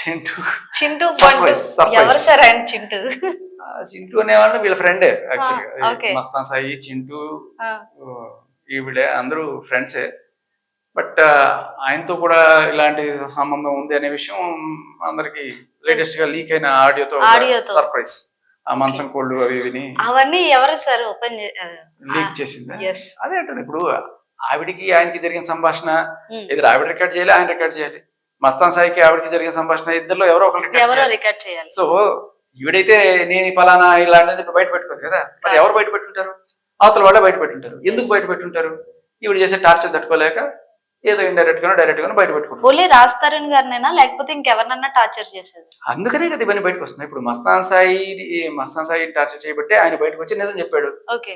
Chintu Chintu surprise ఎవరు sir ఆయన చింటూ? చింటూ అనేవాళ్ళు వీళ్ళ ఫ్రెండే ఓకే. యాక్చువల్గా. మస్తాన్ సాయి, చింటూ, ఈవిడే అందరూ ఫ్రెండ్సే. బట్ ఆయనతో కూడా ఇలాంటి సంబంధం ఉంది అనే విషయం అందరికి లేటెస్ట్ గా లీక్ అయిన ఆడియోతో సర్ప్రైజ్. ఆ మంచం కోళ్ళు అవి విని అవన్నీ ఎవరు సార్ ఓపెన్ లీక్ చేసింది. అదే అంటారు ఇప్పుడు ఆవిడికి ఆయనకి జరిగిన సంభాషణ ఎదురు ఆవిడ రికార్డ్ చేయాలి, ఆయన రికార్డ్ చేయాలి. మస్తాన్ సాయికి ఆవిడకి జరిగిన సంభాషణ ఇద్దరులో ఎవరో ఒకరు రికార్డ్ చేయాలి. సో ఈవిడైతే నేను పలానా ఇలాంటిది బయట పెట్టుకోదు కదా, మరి ఎవరు బయట పెట్టుంటారు? అవతల వాళ్ళే బయట పెట్టుంటారు. ఎందుకు బయట పెట్టుంటారు? ఈవిడ చేసే టార్చర్ తట్టుకోలేక ఏదో ఇండైరెక్ట్ గానో డైరెక్ట్ గానో బయట పెట్టుకుంటారు. ఓన్లీ రాజ్ తరుణ్ గారినైనా లేకపోతే ఇంకెవరినన్నా టార్చర్ చేసేది? అందుకనే కదా ఇవన్నీ బయటకు వస్తున్నాయి. ఇప్పుడు మస్తాన్ సాయి టార్చర్ చేయబట్టే ఆయన బయటకు వచ్చి నిజం చెప్పాడు. ఓకే.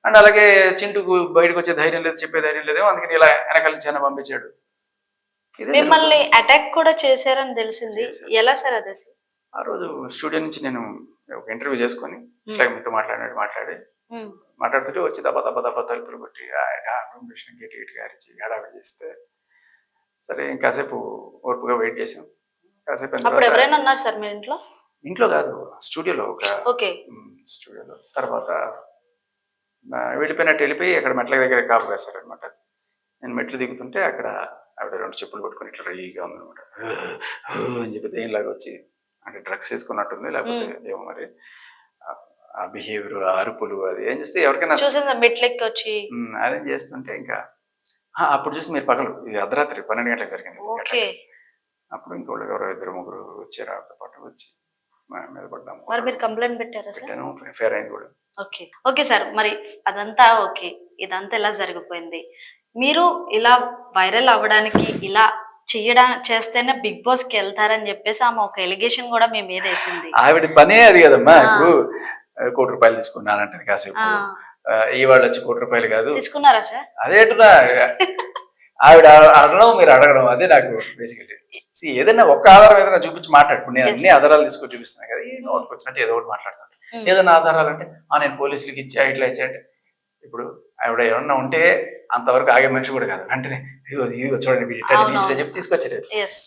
అండ్ అలాగే చింటూకు బయటకు వచ్చే ధైర్యం లేదు, చెప్పే ధైర్యం లేదేమో, అందుకని ఇలా వెనకాల నుంచి ఆయన పంపించాడు. మిమ్మల్ని అటాక్ కూడా చేశారని తెలిసింది, ఎలా సార్ అది? ఆ రోజు స్టూడియో నుంచి నేను ఒక ఇంటర్వ్యూ చేసుకొని ఇట్లా మీతో మాట్లాడుతుంటే వచ్చి దెబ్బ తలుపులు కొట్టి గేట్ గేట్ గారిచి హడావిడి చేస్తే సరే ఇంకాసేపు ఓర్పుగా వెయిట్ చేసాం. కాసేపు ఎవరైనా ఉన్నారు సార్ మీ ఇంట్లో? ఇంట్లో కాదు, స్టూడియోలో. స్టూడియోలో తర్వాత వెళ్ళిపోయి అక్కడ మెట్ల దగ్గర కాపు వేస్తారనమాట. నేను మెట్లు దిగుతుంటే అక్కడ ఆవిడ 2 చెప్పులు పట్టుకొని ఇట్లా రెడీగా ఉందనమాట. అని చెప్పి దేనిలాగా వచ్చి అంటే డ్రగ్స్ వేసుకున్నట్టుంది, లేకపోతే ఏమో మరి ఆ బిహేవియర్, అరుపులు, అది ఏం చూస్తే ఎవరికైనా మెట్లెక్కి వచ్చి అదేం చేస్తుంటే ఇంకా అప్పుడు చూసి మీరు పగలు ఇది అర్ధరాత్రి 12 గంటలకు జరిగింది. అప్పుడు ఇంకోళ్ళు ఎవరో 2-3 వచ్చారు, ఆవిడతో పాటు వచ్చి మీద పడ్డాము. మరి మీరు కంప్లైంట్ పెట్టారా సార్? ఫేర్ అయింది కూడా. ఓకే సార్, మరి అదంతా ఓకే, ఇదంతా ఎలా జరిగిపోయింది? మీరు ఇలా వైరల్ అవ్వడానికి ఇలా చేస్తేనే బిగ్ బాస్ కి వెళ్తారని చెప్పేసి ఆమె ఒక ఎలిగేషన్ కూడా మీ మీద వేసింది. ఆవిడ పనే అది కదమ్మా. ఇప్పుడు ₹1 కోటి తీసుకున్నానంటే కాసేపు ఇవాళ వచ్చి ₹1 కోటి కాదు. తీసుకున్నారా సార్? అదేంటున్నా ఆవిడ అడగడం, మీరు అడగడం, అదే నాకు బేసికలీ. ఏదైనా ఒక్క ఆధారం ఏదైనా చూపించి మాట్లాడు. నేను అన్ని ఆధారాలు తీసుకొని చూపిస్తున్నాను కదా, ఈ నోట్కి వచ్చినట్టు ఏదో ఒకటి మాట్లాడతాను. ఏదైనా ఆధారాలు అంటే నేను పోలీసులకి ఇచ్చా ఇట్లా ఇచ్చా అంటే, ఇప్పుడు ఆవిడ ఏమన్నా ఉంటే అంతవరకు ఆగే మనిషి కూడా కాదు. అంటే ఇదిగో చూడండి ఇట్లా చెప్పి తీసుకొచ్చారు.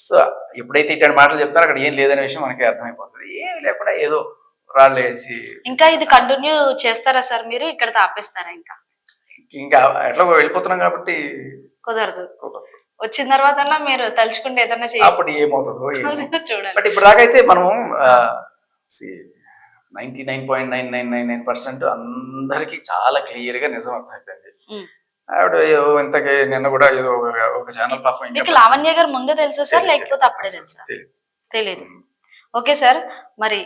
సో ఎప్పుడైతే ఇట్లాంటి మాటలు చెప్తారో అక్కడ ఏం లేదనే విషయం మనకి అర్థమైపోతుంది. ఏమి లేకుండా ఏదో రాళ్ళు వేసి. ఇంకా ఇది కంటిన్యూ చేస్తారా సార్ మీరు? ఇక్కడ ఆపేస్తారా? ఇంకా ఎట్లా వెళ్ళిపోతున్నాం కాబట్టి కుదరదు. వచ్చిన తర్వాత మీరు తలుచుకుంటే ఏదన్నా అప్పుడు ఏమవుతుందో చూడాలి. బట్ ఇప్పుడు దాకైతే మనం 99.999% అందరికి చాలా క్లియర్ గా నిజం అర్థమైపోయింది. ఆవిడ ఇంతకీ నిన్న కూడా ఏదో ఒక ఛానల్ పాపం. లావణ్య గారు ముందే తెలుసా సార్, లేకపోతే అప్పుడే తెలుసా? తెలియదు. ఓకే సార్, మరి